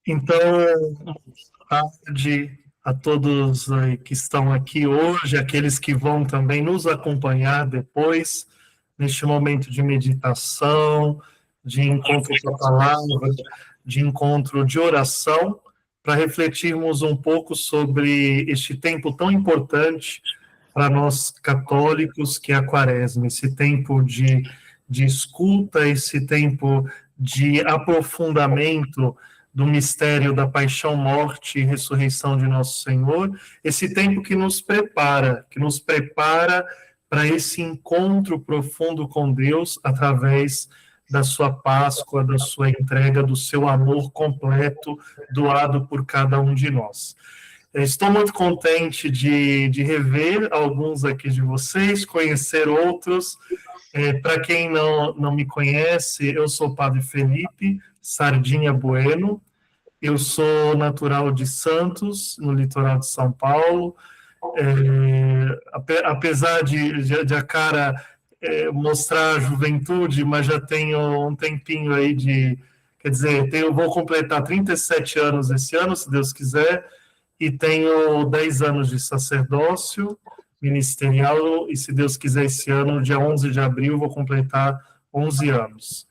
Então, boa tarde a todos que estão aqui hoje, aqueles que vão também nos acompanhar depois, neste momento de meditação, de encontro com a palavra, de encontro de oração, para refletirmos um pouco sobre este tempo tão importante para nós católicos, que é a Quaresma, esse tempo de escuta, esse tempo de aprofundamento do mistério da paixão, morte e ressurreição de nosso Senhor, esse tempo que nos prepara para esse encontro profundo com Deus através da sua Páscoa, da sua entrega, do seu amor completo doado por cada um de nós. Estou muito contente de rever alguns aqui de vocês, conhecer outros. Para quem não me conhece, eu sou o Padre Felipe Sardinha Bueno. Eu sou natural de Santos, no litoral de São Paulo. Apesar de a cara mostrar a juventude, mas já tenho um tempinho aí quer dizer, eu vou completar 37 anos esse ano, se Deus quiser, e tenho 10 anos de sacerdócio ministerial, e se Deus quiser, esse ano, dia 11 de abril, vou completar 11 anos.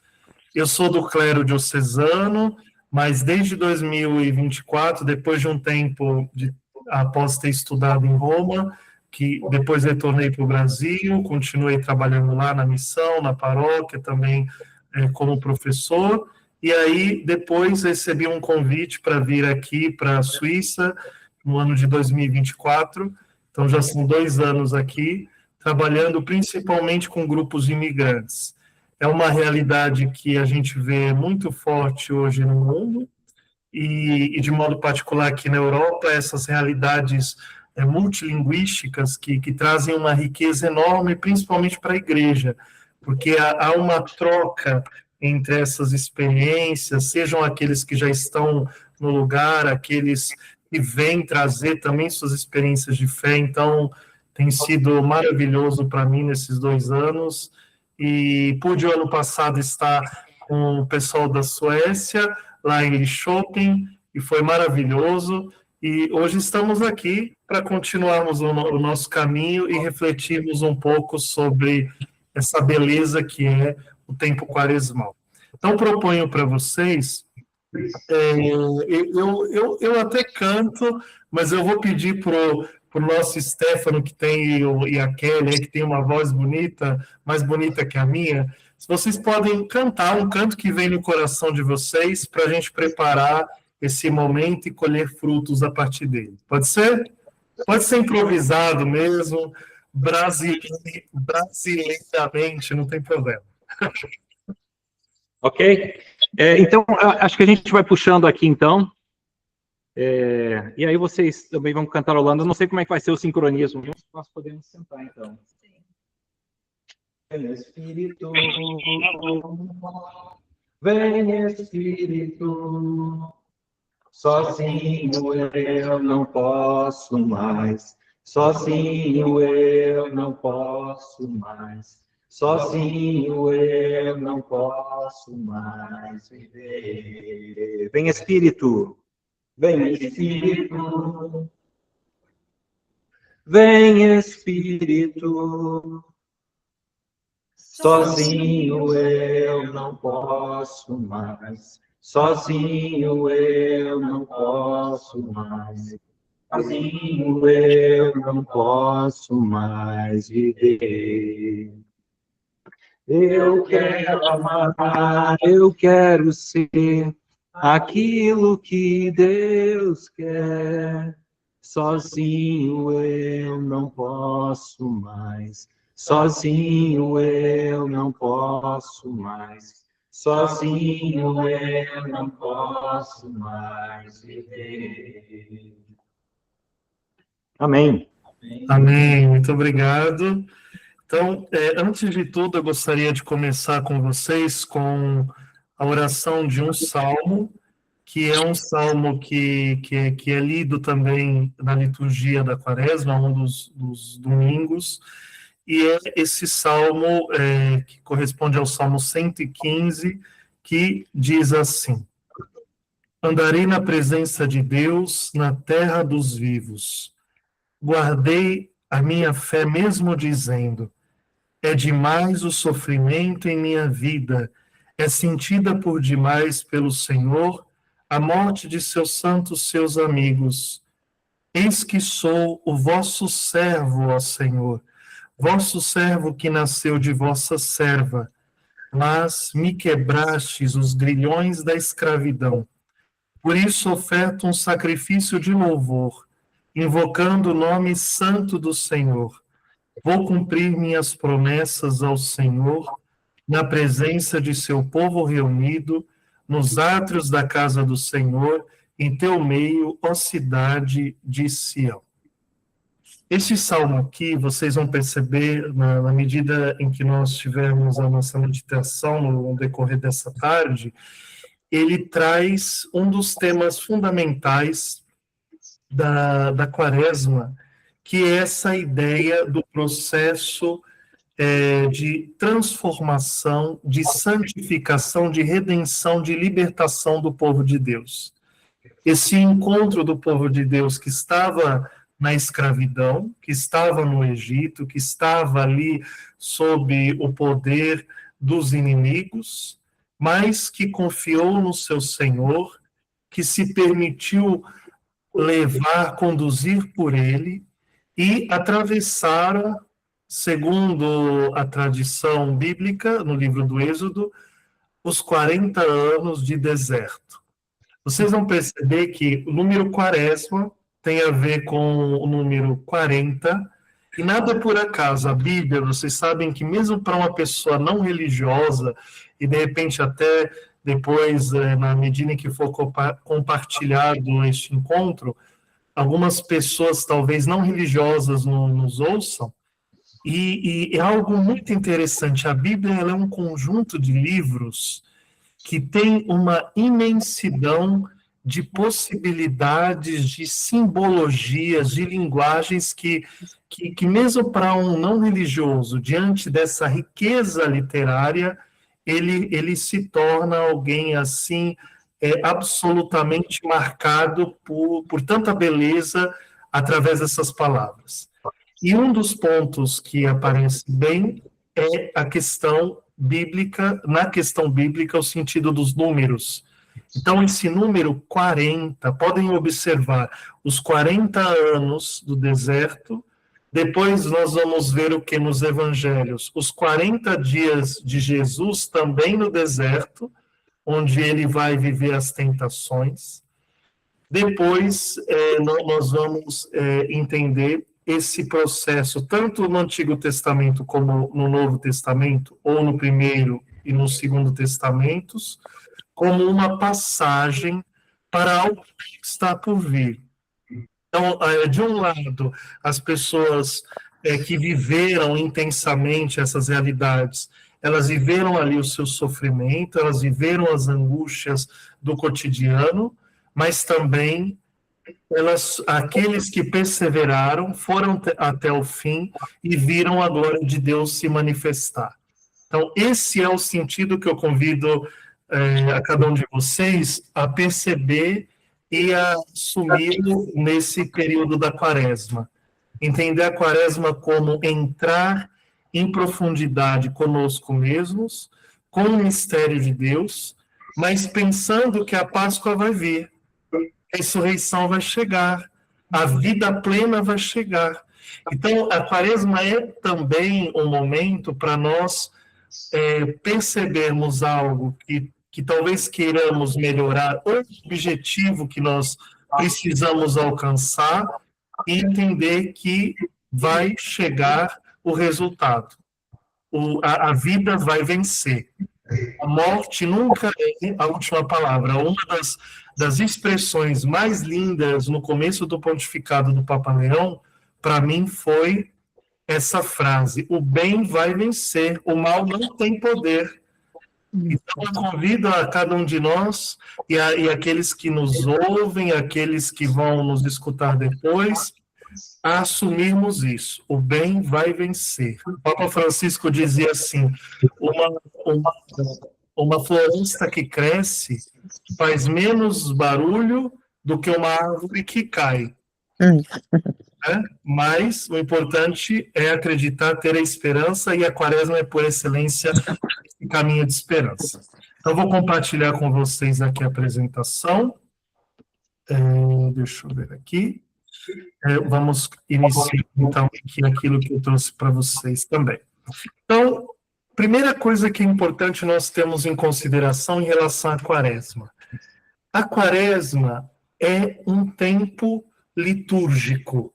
Eu sou do clero diocesano, mas desde 2024, depois de um tempo, após ter estudado em Roma, que depois retornei para o Brasil, continuei trabalhando lá na missão, na paróquia, também como professor, e aí depois recebi um convite para vir aqui para a Suíça, no ano de 2024, então já são 2 anos aqui, trabalhando principalmente com grupos imigrantes. É uma realidade que a gente vê muito forte hoje no mundo, e de modo particular aqui na Europa, essas realidades multilinguísticas que trazem uma riqueza enorme, principalmente para a igreja, porque há uma troca entre essas experiências, sejam aqueles que já estão no lugar, aqueles que vêm trazer também suas experiências de fé. Então, tem sido maravilhoso para mim nesses 2 anos, e pude, ano passado, estar com o pessoal da Suécia, lá em Linköping, e foi maravilhoso, e hoje estamos aqui para continuarmos o nosso caminho e refletirmos um pouco sobre essa beleza que é o tempo quaresmal. Então, proponho para vocês, eu até canto, mas eu vou pedir para o nosso Stefano, que tem, e a Kelly, que tem uma voz bonita, mais bonita que a minha, se vocês podem cantar um canto que vem no coração de vocês, para a gente preparar esse momento e colher frutos a partir dele. Pode ser? Pode ser improvisado mesmo, brasileiramente, não tem problema. Ok? Então, acho que a gente vai puxando aqui, então. E aí vocês também vão cantarolando. Eu não sei como é que vai ser o sincronismo. Nós podemos sentar, então. Vem, Espírito, vem, Espírito, sozinho eu não posso mais, sozinho eu não posso mais, sozinho eu não posso mais viver. Vem, Espírito, vem, Espírito, vem, Espírito, sozinho eu não posso mais, sozinho eu não posso mais, sozinho eu não posso mais viver. Eu quero amar, eu quero ser aquilo que Deus quer, sozinho eu não posso mais. Sozinho eu não posso mais, sozinho eu não posso mais viver. Amém. Amém, muito obrigado. Então, antes de tudo, eu gostaria de começar com vocês com a oração de um salmo, que é um salmo que é lido também na liturgia da Quaresma, um dos domingos, e é esse salmo que corresponde ao Salmo 115, que diz assim: Andarei na presença de Deus, na terra dos vivos. Guardei a minha fé mesmo dizendo, é demais o sofrimento em minha vida, é sentida por demais pelo Senhor a morte de seus santos, seus amigos. Eis que sou o vosso servo, ó Senhor, vosso servo que nasceu de vossa serva, mas me quebrastes os grilhões da escravidão. Por isso oferto um sacrifício de louvor, invocando o nome santo do Senhor. Vou cumprir minhas promessas ao Senhor, na presença de seu povo reunido, nos átrios da casa do Senhor, em teu meio, ó cidade de Sião. Este salmo aqui, vocês vão perceber, na medida em que nós tivermos a nossa meditação no decorrer dessa tarde, ele traz um dos temas fundamentais da Quaresma, que é essa ideia do processo de transformação, de santificação, de redenção, de libertação do povo de Deus. Esse encontro do povo de Deus que estava na escravidão, que estava no Egito, que estava ali sob o poder dos inimigos, mas que confiou no seu Senhor, que se permitiu levar, conduzir por ele, e atravessaram, segundo a tradição bíblica, no livro do Êxodo, os 40 anos de deserto. Vocês vão perceber que o número quaresma tem a ver com o número 40, e nada por acaso. A Bíblia, vocês sabem que mesmo para uma pessoa não religiosa, e de repente até depois, na medida em que for compartilhado este encontro, algumas pessoas talvez não religiosas nos ouçam, e é algo muito interessante. A Bíblia ela é um conjunto de livros que tem uma imensidão de possibilidades, de simbologias, de linguagens que mesmo para um não religioso, diante dessa riqueza literária, ele se torna alguém assim, absolutamente marcado por tanta beleza através dessas palavras. E um dos pontos que aparece bem é a questão bíblica, na questão bíblica, o sentido dos números. Então, esse número 40, podem observar, os 40 anos do deserto, depois nós vamos ver o que nos evangelhos? Os 40 dias de Jesus também no deserto, onde ele vai viver as tentações. Depois, nós vamos entender esse processo, tanto no Antigo Testamento como no Novo Testamento, ou no Primeiro e no Segundo Testamentos, como uma passagem para algo que está por vir. Então, de um lado, as pessoas que viveram intensamente essas realidades, elas viveram ali o seu sofrimento, elas viveram as angústias do cotidiano, mas também aqueles que perseveraram foram até o fim e viram a glória de Deus se manifestar. Então, esse é o sentido que eu convido a cada um de vocês a perceber e a assumir nesse período da Quaresma. Entender a Quaresma como entrar em profundidade conosco mesmos, com o mistério de Deus, mas pensando que a Páscoa vai vir, a ressurreição vai chegar, a vida plena vai chegar. Então, a Quaresma é também um momento para nós percebermos algo que talvez queiramos melhorar, ou objetivo que nós precisamos alcançar, e entender que vai chegar o resultado. A vida vai vencer. A morte nunca é a última palavra. Uma das expressões mais lindas no começo do pontificado do Papa Leão, para mim, foi essa frase: o bem vai vencer, o mal não tem poder. Então, eu convido a cada um de nós e aqueles que nos ouvem, aqueles que vão nos escutar depois, a assumirmos isso. O bem vai vencer. O Papa Francisco dizia assim, Uma floresta que cresce faz menos barulho do que uma árvore que cai. Né? Mas o importante é acreditar, ter a esperança, e a quaresma é, por excelência, esse caminho de esperança. Então, vou compartilhar com vocês aqui a apresentação. Deixa eu ver aqui. Vamos iniciar, então, aqui aquilo que eu trouxe para vocês também. Então, primeira coisa que é importante nós termos em consideração em relação à quaresma. A quaresma é um tempo litúrgico.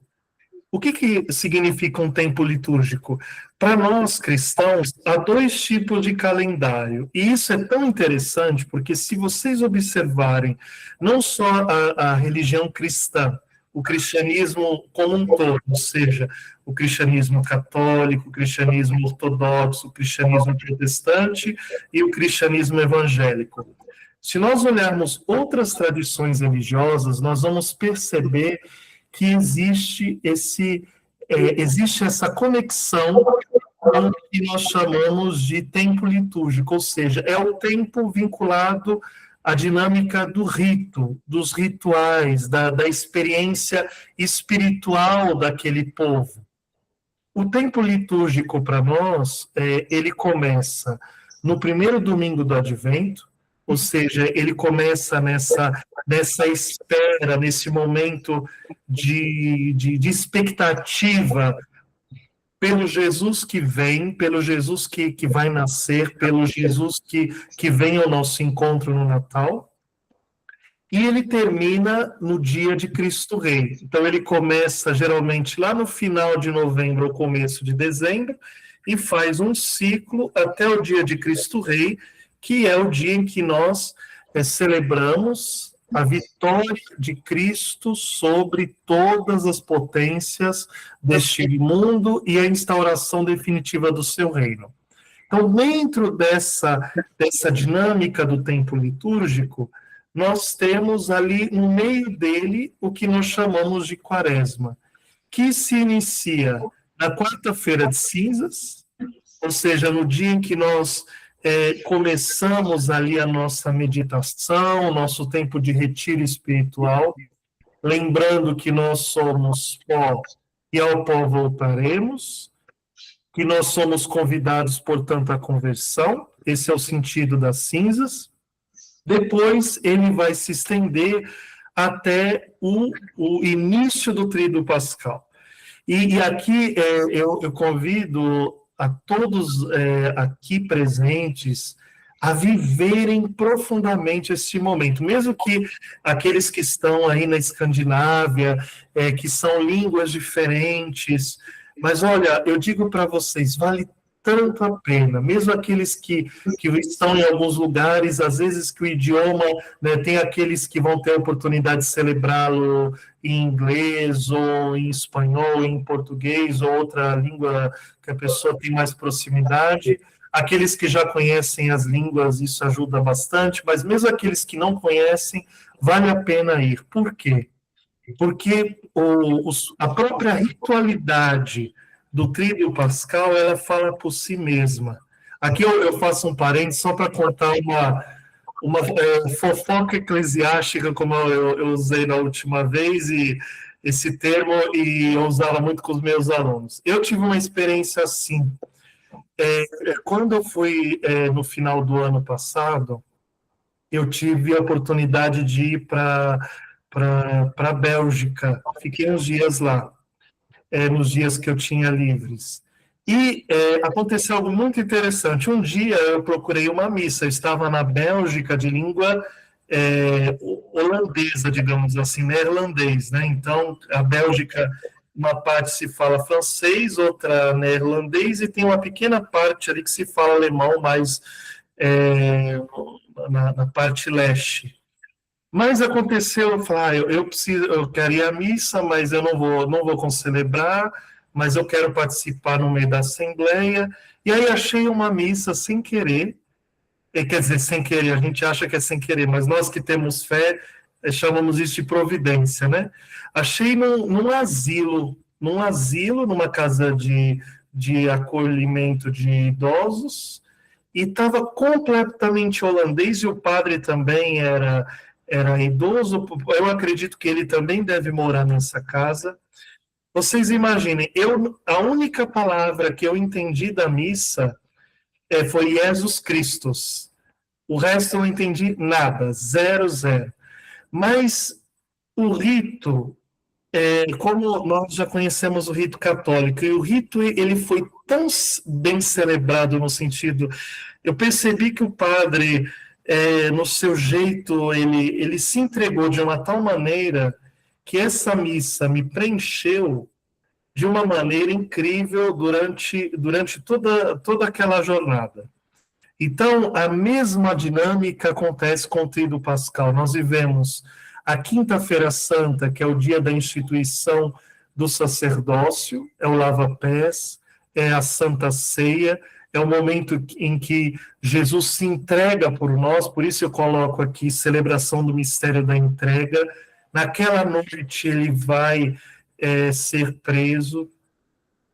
O que significa um tempo litúrgico? Para nós cristãos, há dois tipos de calendário. E isso é tão interessante, porque se vocês observarem não só a religião cristã, o cristianismo como um todo, ou seja, o cristianismo católico, o cristianismo ortodoxo, o cristianismo protestante e o cristianismo evangélico. Se nós olharmos outras tradições religiosas, nós vamos perceber que existe essa conexão com o que nós chamamos de tempo litúrgico, ou seja, é o tempo vinculado à dinâmica do rito, dos rituais, da experiência espiritual daquele povo. O tempo litúrgico para nós, ele começa no primeiro domingo do Advento, ou seja, ele começa nessa espera, nesse momento de expectativa pelo Jesus que vem, pelo Jesus que vai nascer, pelo Jesus que vem ao nosso encontro no Natal. E ele termina no dia de Cristo Rei. Então, ele começa geralmente lá no final de novembro ou começo de dezembro e faz um ciclo até o dia de Cristo Rei, que é o dia em que nós celebramos a vitória de Cristo sobre todas as potências deste mundo e a instauração definitiva do seu reino. Então, dentro dessa dinâmica do tempo litúrgico, nós temos ali no meio dele o que nós chamamos de quaresma, que se inicia na quarta-feira de cinzas, ou seja, no dia em que nós começamos ali a nossa meditação, nosso tempo de retiro espiritual, lembrando que nós somos pó e ao pó voltaremos, que nós somos convidados, portanto, à conversão, esse é o sentido das cinzas. Depois ele vai se estender até o início do Tríduo Pascal. E aqui eu convido a todos aqui presentes a viverem profundamente este momento, mesmo que aqueles que estão aí na Escandinávia, que são línguas diferentes, mas olha, eu digo para vocês, vale tanto a pena, mesmo aqueles que estão em alguns lugares, às vezes que o idioma, né, tem aqueles que vão ter a oportunidade de celebrá-lo em inglês, ou em espanhol, ou em português, ou outra língua que a pessoa tem mais proximidade. Aqueles que já conhecem as línguas, isso ajuda bastante, mas mesmo aqueles que não conhecem, vale a pena ir. Por quê? Porque a própria ritualidade do Tríduo Pascal, ela fala por si mesma. Aqui eu faço um parênteses só para contar uma fofoca eclesiástica, como eu usei na última vez, e esse termo, e eu usava muito com os meus alunos. Eu tive uma experiência assim. Quando eu fui no final do ano passado, eu tive a oportunidade de ir para a Bélgica. Fiquei uns dias lá. Nos dias que eu tinha livres. E aconteceu algo muito interessante. Um dia eu procurei uma missa, eu estava na Bélgica de língua holandesa, digamos assim, neerlandês, né? Então, a Bélgica, uma parte se fala francês, outra neerlandês, e tem uma pequena parte ali que se fala alemão, mais na parte leste. Mas aconteceu, eu falei, eu quero ir à missa, mas eu não vou concelebrar, mas eu quero participar no meio da assembleia. E aí achei uma missa sem querer, quer dizer, sem querer, a gente acha que é sem querer, mas nós que temos fé, chamamos isso de providência, né? Achei num asilo, numa casa de acolhimento de idosos, e estava completamente holandês, e o padre também era idoso. Eu acredito que ele também deve morar nessa casa. Vocês imaginem, a única palavra que eu entendi da missa foi Jesus Christus. O resto eu não entendi nada, zero, zero. Mas o rito, como nós já conhecemos o rito católico, e o rito ele foi tão bem celebrado no sentido, eu percebi que o padre, no seu jeito, ele se entregou de uma tal maneira que essa missa me preencheu de uma maneira incrível durante toda aquela jornada. Então, a mesma dinâmica acontece com o Tríduo Pascal. Nós vivemos a Quinta-feira Santa, que é o dia da instituição do sacerdócio, é o lava-pés, é a Santa Ceia, é o momento em que Jesus se entrega por nós, por isso eu coloco aqui celebração do mistério da entrega. Naquela noite ele vai ser preso,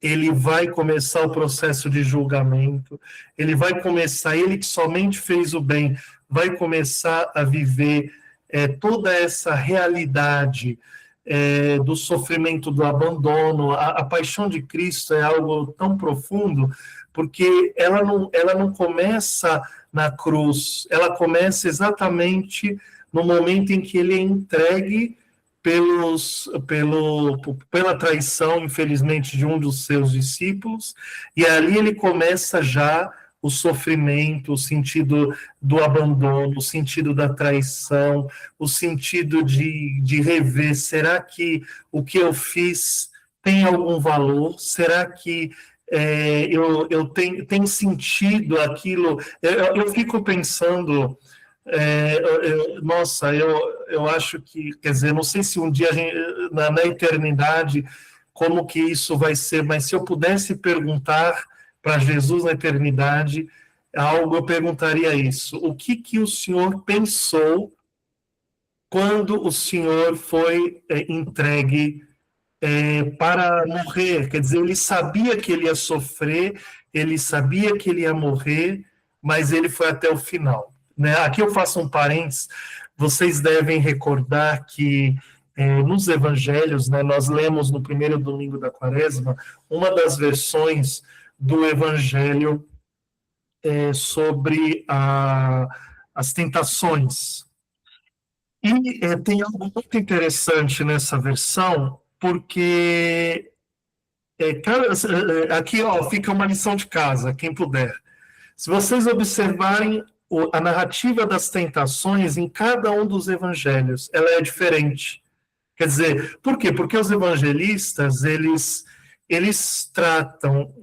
ele vai começar o processo de julgamento, ele que somente fez o bem, vai começar a viver toda essa realidade do sofrimento, do abandono. A paixão de Cristo é algo tão profundo, porque ela não começa na cruz, ela começa exatamente no momento em que ele é entregue pela traição, infelizmente, de um dos seus discípulos, e ali ele começa já o sofrimento, o sentido do abandono, o sentido da traição, o sentido de rever, será que o que eu fiz tem algum valor? Será que eu tenho sentido aquilo? Eu fico pensando... nossa, eu acho que, quer dizer, não sei se um dia na eternidade como que isso vai ser, mas se eu pudesse perguntar para Jesus na eternidade algo, eu perguntaria isso: o que o Senhor pensou quando o Senhor foi entregue para morrer? Quer dizer, ele sabia que ele ia sofrer, ele sabia que ele ia morrer, mas ele foi até o final. Aqui eu faço um parênteses, vocês devem recordar que nos evangelhos, nós lemos no primeiro domingo da quaresma, uma das versões do evangelho sobre as tentações. E tem algo muito interessante nessa versão, porque aqui fica uma lição de casa, quem puder. Se vocês observarem a narrativa das tentações em cada um dos evangelhos, ela é diferente. Quer dizer, por quê? Porque os evangelistas, eles tratam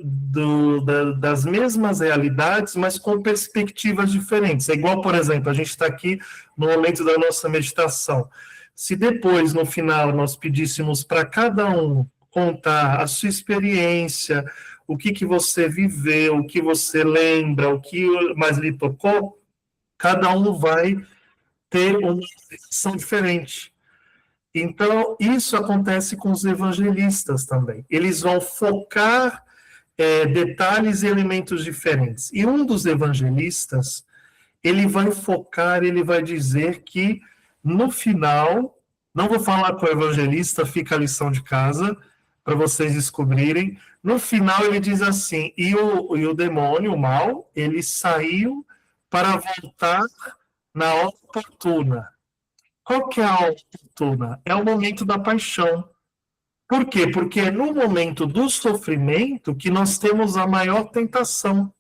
das mesmas realidades, mas com perspectivas diferentes. É igual, por exemplo, a gente está aqui no momento da nossa meditação. Se depois, no final, nós pedíssemos para cada um contar a sua experiência, o que você viveu, o que você lembra, o que mais lhe tocou, cada um vai ter uma sensação diferente. Então, isso acontece com os evangelistas também. Eles vão focar detalhes e elementos diferentes. E um dos evangelistas, ele vai focar, ele vai dizer que, no final, não vou falar com o evangelista, fica a lição de casa, para vocês descobrirem. No final, ele diz assim: e o demônio, o mal, ele saiu para voltar na hora oportuna. Qual que é a hora oportuna? É o momento da paixão. Por quê? Porque é no momento do sofrimento que nós temos a maior tentação.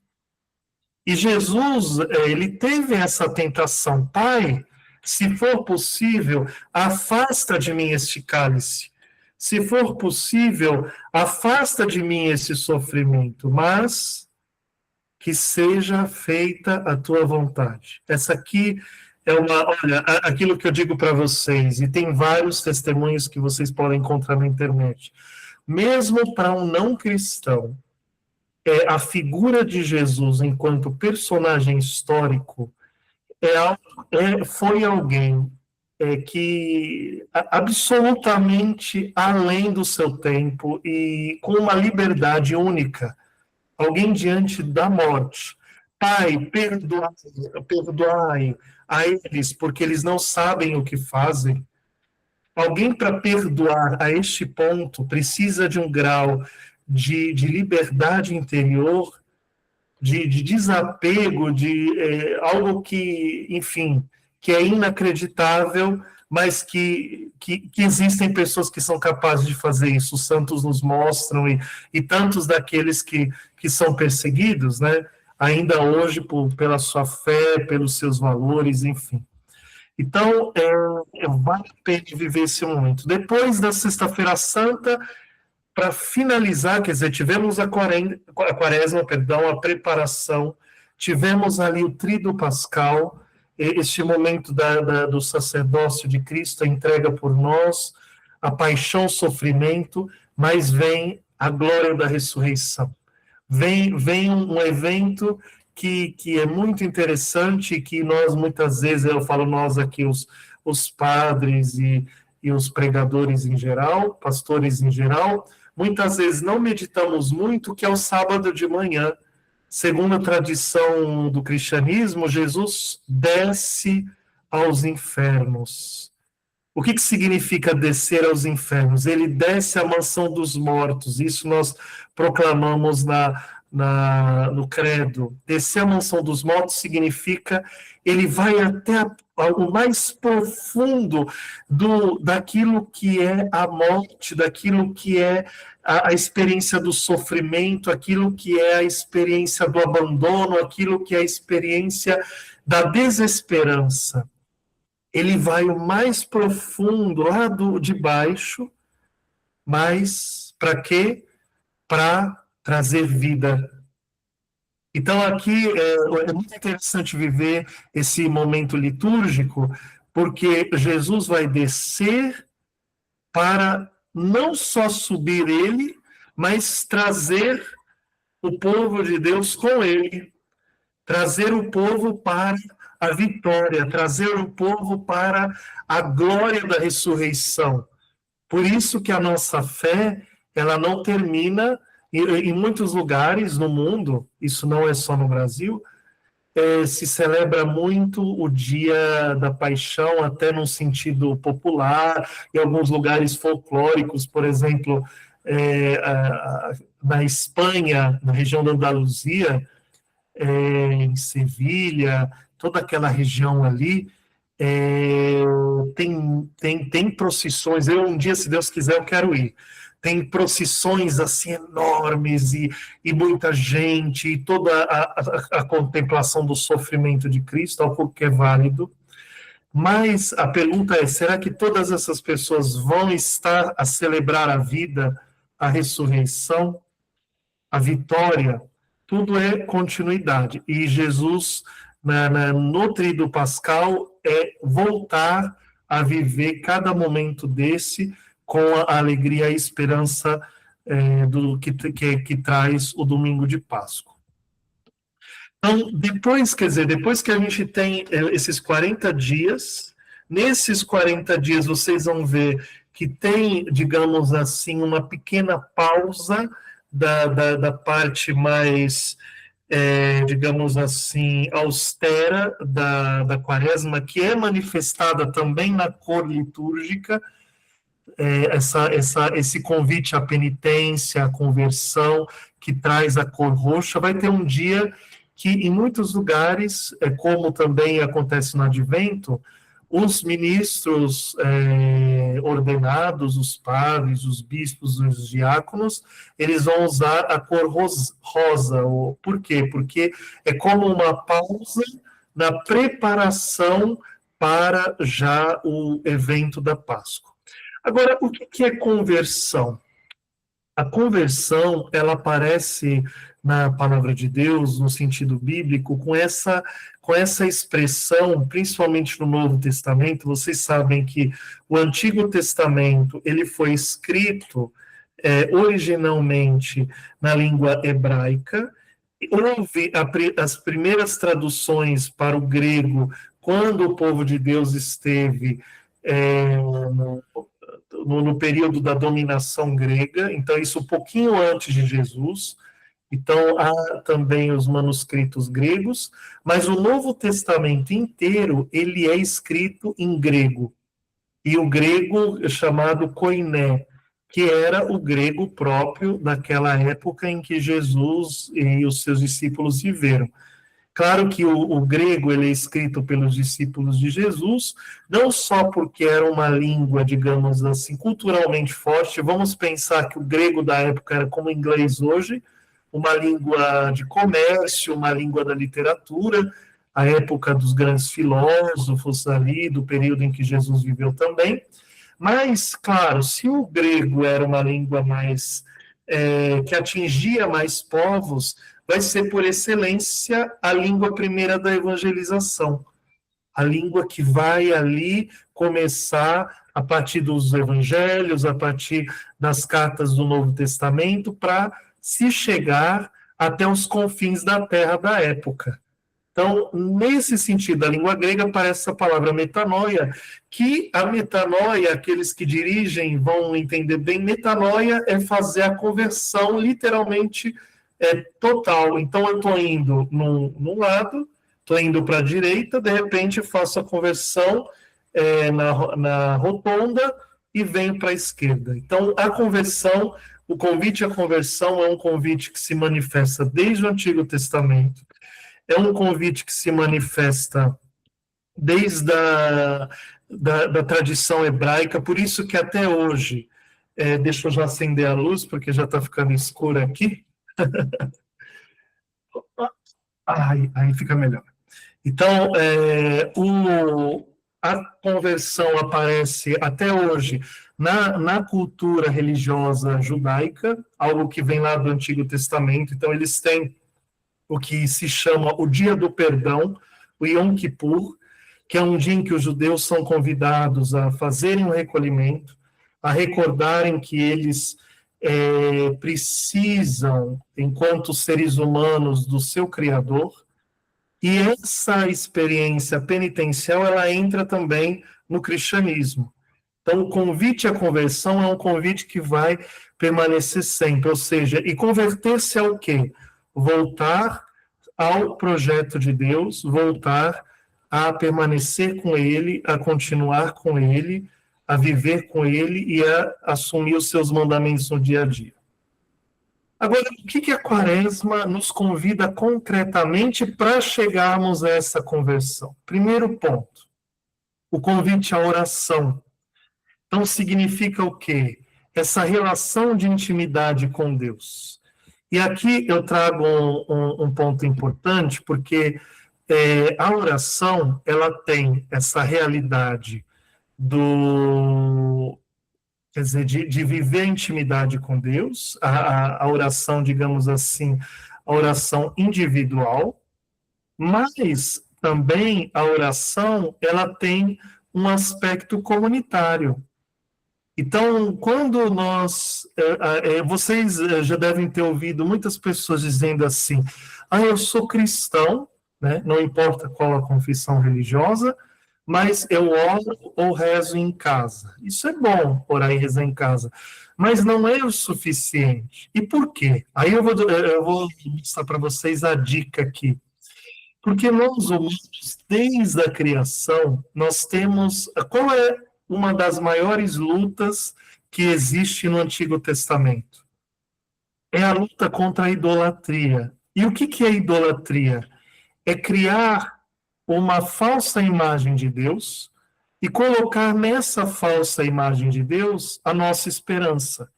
E Jesus, ele teve essa tentação: Pai, se for possível, afasta de mim este cálice. Se for possível, afasta de mim esse sofrimento, mas que seja feita a tua vontade. Essa aqui olha, aquilo que eu digo para vocês, e tem vários testemunhos que vocês podem encontrar na internet. Mesmo para um não cristão, a figura de Jesus enquanto personagem histórico foi alguém que absolutamente além do seu tempo e com uma liberdade única. Alguém diante da morte Pai, perdoai a eles, porque eles não sabem o que fazem. Alguém para perdoar a este ponto precisa de um grau de liberdade interior, de desapego, de algo que, enfim, que é inacreditável, mas que existem pessoas que são capazes de fazer isso. Os santos nos mostram, e tantos daqueles que são perseguidos, né? Ainda hoje, pela sua fé, pelos seus valores, enfim. Então, vale a pena viver esse momento. Depois da Sexta-feira Santa, para finalizar, quer dizer, tivemos a quaresma, perdão, a preparação, tivemos ali o Tríduo Pascal, este momento do sacerdócio de Cristo, a entrega por nós, a paixão, o sofrimento, mas vem a glória da ressurreição. Vem um evento que é muito interessante, que nós muitas vezes, eu falo nós aqui, os padres e os pregadores em geral, pastores em geral, muitas vezes não meditamos muito, que é o sábado de manhã. Segundo a tradição do cristianismo, Jesus desce aos infernos. O que significa descer aos infernos? Ele desce à mansão dos mortos. Isso nós proclamamos no credo. Descer à mansão dos mortos significa ele vai até o mais profundo daquilo que é a morte, daquilo que é a experiência do sofrimento, aquilo que é a experiência do abandono, aquilo que é a experiência da desesperança. Ele vai o mais profundo, lá de baixo, mas para quê? Para trazer vida. Então, aqui é muito interessante viver esse momento litúrgico, porque Jesus vai descer para não só subir ele, mas trazer o povo de Deus com ele, trazer o povo para a vitória, trazer o povo para a glória da ressurreição. Por isso que a nossa fé, ela não termina, em muitos lugares no mundo, isso não é só no Brasil, se celebra muito o dia da paixão, até num sentido popular, em alguns lugares folclóricos, por exemplo, na Espanha, na região da Andaluzia, em Sevilha, toda aquela região ali, tem procissões. Eu um dia, se Deus quiser, eu quero ir. Tem procissões assim enormes e muita gente, e toda a contemplação do sofrimento de Cristo, algo que é válido. Mas a pergunta é, será que todas essas pessoas vão estar a celebrar a vida, a ressurreição, a vitória? Tudo é continuidade. E Jesus, no Tríduo Pascal, é voltar a viver cada momento desse com a alegria e a esperança que traz o domingo de Páscoa. Então, depois que a gente tem esses 40 dias, nesses 40 dias vocês vão ver que tem, digamos assim, uma pequena pausa da parte mais, digamos assim, austera da quaresma, que é manifestada também na cor litúrgica, esse convite à penitência, à conversão, que traz a cor roxa. Vai ter um dia que, em muitos lugares, como também acontece no Advento, os ministros ordenados, os padres, os bispos, os diáconos, eles vão usar a cor rosa. Por quê? Porque é como uma pausa na preparação para já o evento da Páscoa. Agora, o que é conversão? A conversão, ela aparece na palavra de Deus, no sentido bíblico, com essa expressão, principalmente no Novo Testamento. Vocês sabem que o Antigo Testamento, ele foi escrito originalmente na língua hebraica. Houve as primeiras traduções para o grego quando o povo de Deus esteve no período da dominação grega, então isso um pouquinho antes de Jesus. Então, há também os manuscritos gregos, mas o Novo Testamento inteiro, ele é escrito em grego. E o grego é chamado koiné, que era o grego próprio daquela época em que Jesus e os seus discípulos viveram. Claro que o grego ele é escrito pelos discípulos de Jesus, não só porque era uma língua, digamos assim, culturalmente forte. Vamos pensar que o grego da época era como o inglês hoje, uma língua de comércio, uma língua da literatura, a época dos grandes filósofos ali, do período em que Jesus viveu também. Mas, claro, se o grego era uma língua mais que atingia mais povos, vai ser por excelência a língua primeira da evangelização, a língua que vai ali começar a partir dos evangelhos, a partir das cartas do Novo Testamento, para se chegar até os confins da terra da época. Então, nesse sentido, a língua grega aparece essa palavra metanoia, que a metanoia, aqueles que dirigem vão entender bem, metanoia é fazer a conversão literalmente total. Então, eu estou indo num lado, estou indo para a direita, de repente faço a conversão na rotonda e venho para a esquerda. Então, a conversão, o convite à conversão é um convite que se manifesta desde o Antigo Testamento, é um convite que se manifesta desde da tradição hebraica, por isso que até hoje, deixa eu já acender a luz, porque já está ficando escuro aqui. Aí fica melhor. Então, a conversão aparece até hoje na cultura religiosa judaica, algo que vem lá do Antigo Testamento. Então, eles têm o que se chama o Dia do Perdão, o Yom Kippur, que é um dia em que os judeus são convidados a fazerem um recolhimento, a recordarem que eles precisam, enquanto seres humanos, do seu Criador, e essa experiência penitencial, ela entra também no cristianismo. Então, o convite à conversão é um convite que vai permanecer sempre, ou seja, e converter-se ao quê? Voltar ao projeto de Deus, voltar a permanecer com Ele, a continuar com Ele, a viver com Ele e a assumir os seus mandamentos no dia a dia. Agora, o que a Quaresma nos convida concretamente para chegarmos a essa conversão? Primeiro ponto, o convite à oração. Então, significa o quê? Essa relação de intimidade com Deus. E aqui eu trago um ponto importante, porque a oração, ela tem essa realidade quer dizer, de viver a intimidade com Deus, a oração, digamos assim, a oração individual, mas também a oração, ela tem um aspecto comunitário. Então, quando vocês já devem ter ouvido muitas pessoas dizendo assim, eu sou cristão, né? Não importa qual a confissão religiosa, mas eu oro ou rezo em casa. Isso é bom, orar e rezar em casa, mas não é o suficiente. E por quê? Aí eu vou mostrar para vocês a dica aqui. Porque nós humanos, desde a criação, nós temos... Qual é uma das maiores lutas que existe no Antigo Testamento? É a luta contra a idolatria. E o que é idolatria? É criar uma falsa imagem de Deus e colocar nessa falsa imagem de Deus a nossa esperança.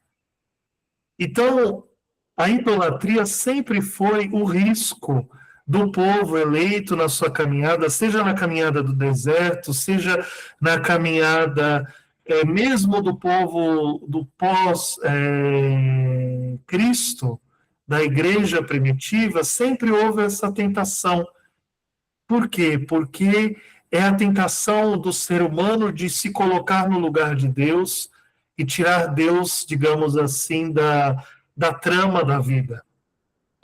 Então, a idolatria sempre foi o risco do povo eleito na sua caminhada, seja na caminhada do deserto, seja na caminhada mesmo do povo do pós-Cristo, da igreja primitiva, sempre houve essa tentação. Por quê? Porque é a tentação do ser humano de se colocar no lugar de Deus e tirar Deus, digamos assim, da trama da vida.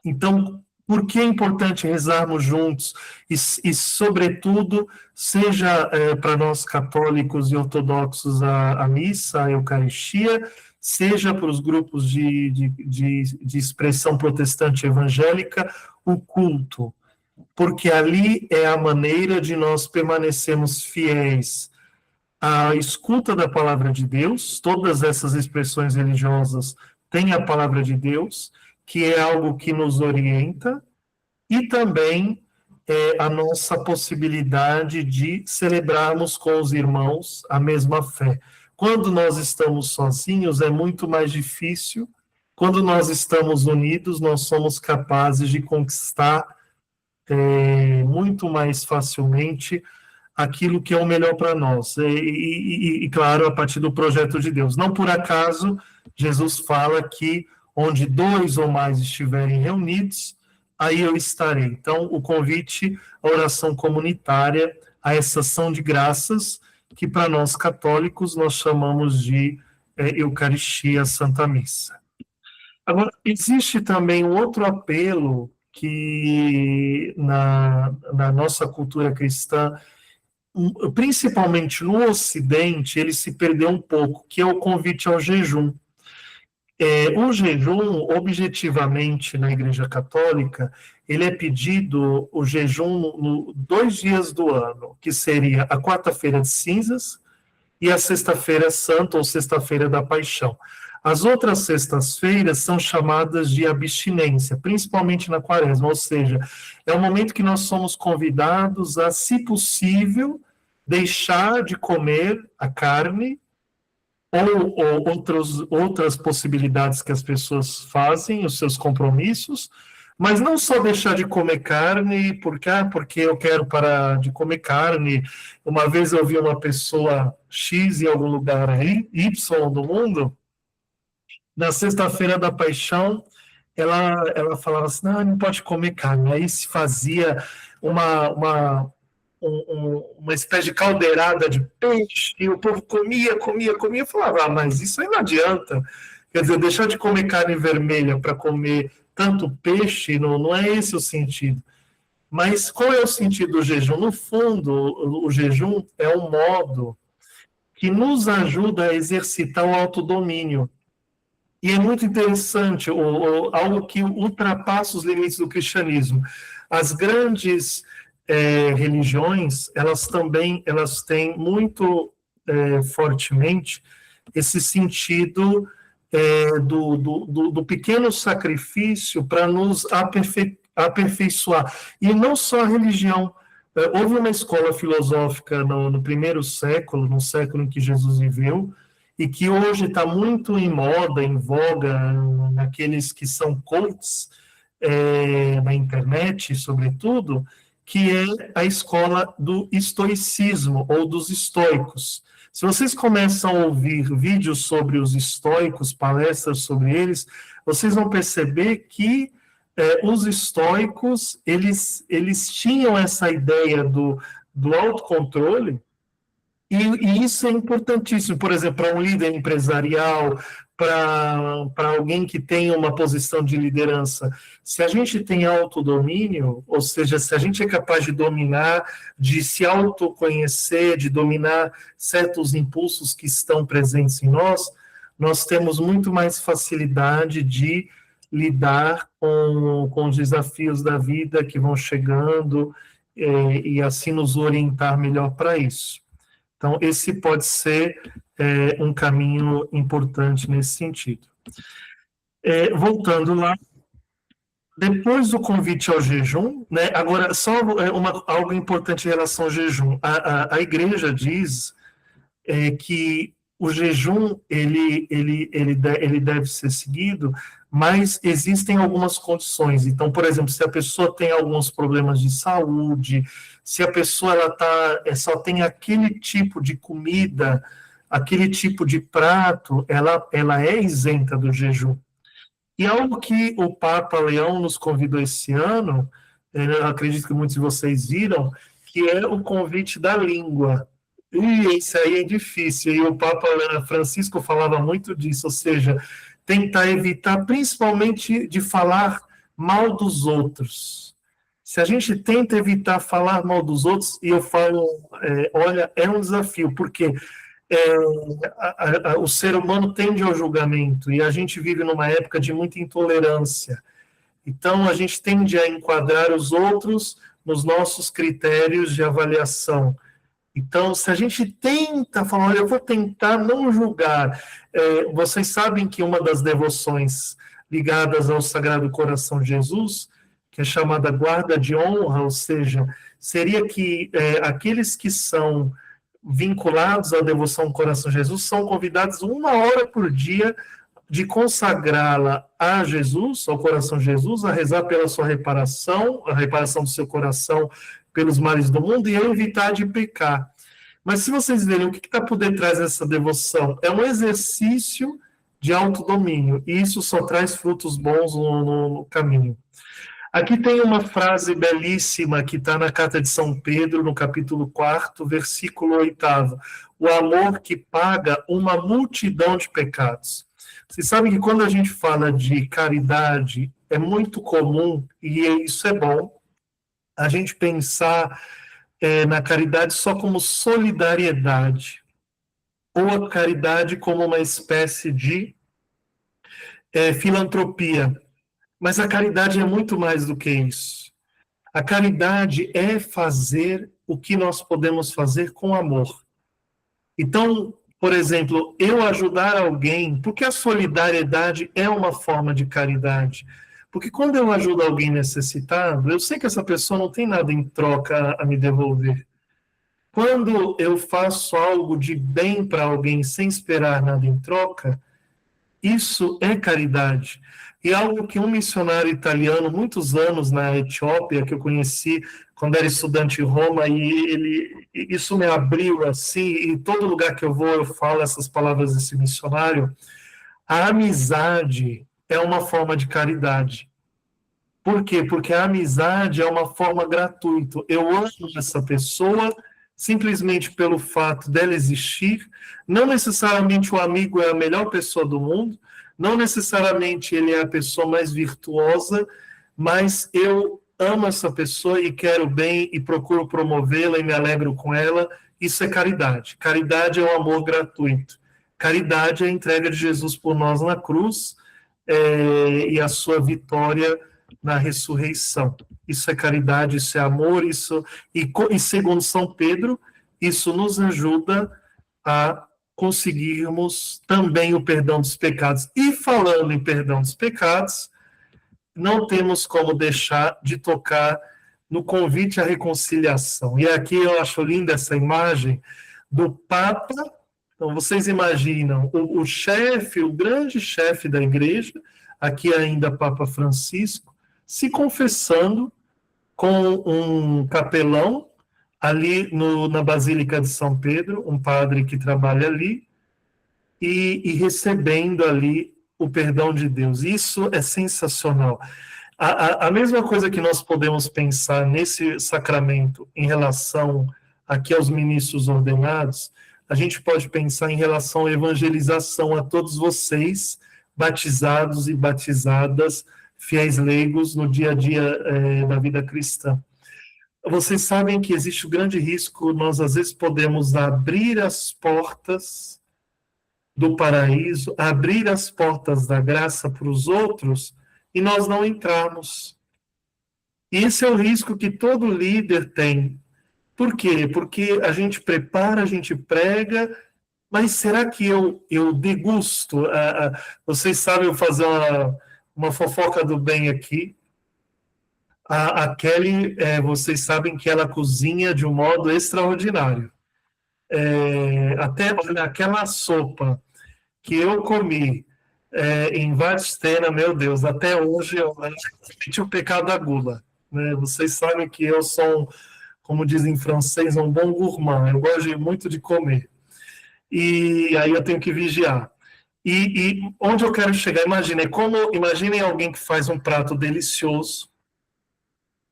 Então, por que é importante rezarmos juntos? E sobretudo, seja para nós católicos e ortodoxos a missa, a Eucaristia, seja para os grupos de expressão protestante evangélica, o culto, porque ali é a maneira de nós permanecermos fiéis à escuta da palavra de Deus. Todas essas expressões religiosas têm a palavra de Deus, que é algo que nos orienta, e também a nossa possibilidade de celebrarmos com os irmãos a mesma fé. Quando nós estamos sozinhos, é muito mais difícil. Quando nós estamos unidos, nós somos capazes de conquistar muito mais facilmente aquilo que é o melhor para nós. E, claro, a partir do projeto de Deus. Não por acaso, Jesus fala que onde 2 ou mais estiverem reunidos, aí eu estarei. Então, o convite à oração comunitária, a essa ação de graças, que para nós católicos nós chamamos de Eucaristia Santa Missa. Agora, existe também um outro apelo que na nossa cultura cristã, principalmente no Ocidente, ele se perdeu um pouco, que é o convite ao jejum. O jejum, objetivamente, na Igreja Católica, ele é pedido o jejum 2 dias do ano, que seria a quarta-feira de cinzas e a sexta-feira santa, ou sexta-feira da paixão. As outras sextas-feiras são chamadas de abstinência, principalmente na quaresma, ou seja, é o momento que nós somos convidados a, se possível, deixar de comer a carne, ou outras possibilidades que as pessoas fazem, os seus compromissos, mas não só deixar de comer carne porque eu quero parar de comer carne. Uma vez eu vi uma pessoa X em algum lugar aí, Y do mundo, na sexta-feira da paixão, ela falava assim, não pode comer carne. Aí se fazia uma espécie de caldeirada de peixe, e o povo comia, eu falava, mas isso aí não adianta. Quer dizer, deixar de comer carne vermelha para comer tanto peixe, não é esse o sentido. Mas qual é o sentido do jejum? No fundo, o jejum é um modo que nos ajuda a exercitar o autodomínio. E é muito interessante, algo que ultrapassa os limites do cristianismo. As grandes religiões, elas têm muito fortemente esse sentido do pequeno sacrifício para nos aperfeiçoar. E não só a religião. Houve uma escola filosófica no primeiro século, no século em que Jesus viveu, e que hoje está muito em moda, em voga, naqueles que são coaches na internet, sobretudo, que é a escola do estoicismo, ou dos estoicos. Se vocês começam a ouvir vídeos sobre os estoicos, palestras sobre eles, vocês vão perceber que os estoicos, eles tinham essa ideia do autocontrole, e isso é importantíssimo, por exemplo, para um líder empresarial, para alguém que tem uma posição de liderança. Se a gente tem autodomínio, ou seja, se a gente é capaz de dominar, de se autoconhecer, de dominar certos impulsos que estão presentes em nós temos muito mais facilidade de lidar com os desafios da vida que vão chegando e assim nos orientar melhor para isso. Então, esse pode ser um caminho importante nesse sentido. Voltando lá, depois do convite ao jejum, né, agora, só algo importante em relação ao jejum. A igreja diz que o jejum ele deve ser seguido, mas existem algumas condições. Então, por exemplo, se a pessoa tem alguns problemas de saúde, se a pessoa só tem aquele tipo de comida, aquele tipo de prato, ela é isenta do jejum. E algo que o Papa Leão nos convidou esse ano, eu acredito que muitos de vocês viram, que é o convite da língua. E isso aí é difícil, e o Papa Francisco falava muito disso, ou seja, tentar evitar principalmente de falar mal dos outros. Se a gente tenta evitar falar mal dos outros, e eu falo, olha, é um desafio, porque o ser humano tende ao julgamento, e a gente vive numa época de muita intolerância. Então, a gente tende a enquadrar os outros nos nossos critérios de avaliação. Então, se a gente tenta falar, olha, eu vou tentar não julgar. Vocês sabem que uma das devoções ligadas ao Sagrado Coração de Jesus, que é chamada guarda de honra, ou seja, seria que aqueles que são vinculados à devoção ao Coração de Jesus são convidados 1 hora por dia de consagrá-la a Jesus, ao Coração de Jesus, a rezar pela sua reparação, a reparação do seu coração pelos males do mundo e a evitar de pecar. Mas se vocês verem o que está por detrás dessa devoção, é um exercício de autodomínio, e isso só traz frutos bons no caminho. Aqui tem uma frase belíssima que está na Carta de São Pedro, no capítulo 4, versículo 8. O amor que paga uma multidão de pecados. Vocês sabem que quando a gente fala de caridade, é muito comum, e isso é bom, a gente pensar na caridade só como solidariedade, ou a caridade como uma espécie de filantropia. Mas a caridade é muito mais do que isso. A caridade é fazer o que nós podemos fazer com amor. Então, por exemplo, eu ajudar alguém, porque a solidariedade é uma forma de caridade. Porque quando eu ajudo alguém necessitado, eu sei que essa pessoa não tem nada em troca a me devolver. Quando eu faço algo de bem para alguém sem esperar nada em troca, isso é caridade. E algo que um missionário italiano, muitos anos na Etiópia, que eu conheci quando era estudante em Roma, e isso me abriu assim, e em todo lugar que eu vou eu falo essas palavras desse missionário, a amizade é uma forma de caridade. Por quê? Porque a amizade é uma forma gratuita. Eu amo essa pessoa simplesmente pelo fato dela existir. Não necessariamente o amigo é a melhor pessoa do mundo, não necessariamente ele é a pessoa mais virtuosa, mas eu amo essa pessoa e quero bem e procuro promovê-la e me alegro com ela. Isso é caridade. Caridade é o amor gratuito. Caridade é a entrega de Jesus por nós na cruz e a sua vitória na ressurreição. Isso é caridade, isso é amor, isso e segundo São Pedro, isso nos ajuda a conseguirmos também o perdão dos pecados. E falando em perdão dos pecados, não temos como deixar de tocar no convite à reconciliação. E aqui eu acho linda essa imagem do Papa. Então, vocês imaginam o chefe, o grande chefe da igreja, aqui ainda Papa Francisco, se confessando com um capelão ali na Basílica de São Pedro, um padre que trabalha ali, e recebendo ali o perdão de Deus. Isso é sensacional. A mesma coisa que nós podemos pensar nesse sacramento em relação aqui aos ministros ordenados, a gente pode pensar em relação à evangelização a todos vocês, batizados e batizadas, fiéis leigos no dia a dia da vida cristã. Vocês sabem que existe o grande risco, nós às vezes podemos abrir as portas do paraíso, abrir as portas da graça para os outros e nós não entrarmos. E esse é o risco que todo líder tem. Por quê? Porque a gente prepara, a gente prega, mas será que eu degusto? Vocês sabem, eu vou fazer uma fofoca do bem aqui. A Kelly, vocês sabem que ela cozinha de um modo extraordinário. Até olha, aquela sopa que eu comi em Vastena, meu Deus, até hoje eu cometi o pecado da gula. Né? Vocês sabem que eu sou, como dizem em francês, um bom gourmand. Eu gosto muito de comer. E aí eu tenho que vigiar. E onde eu quero chegar, imaginem alguém que faz um prato delicioso,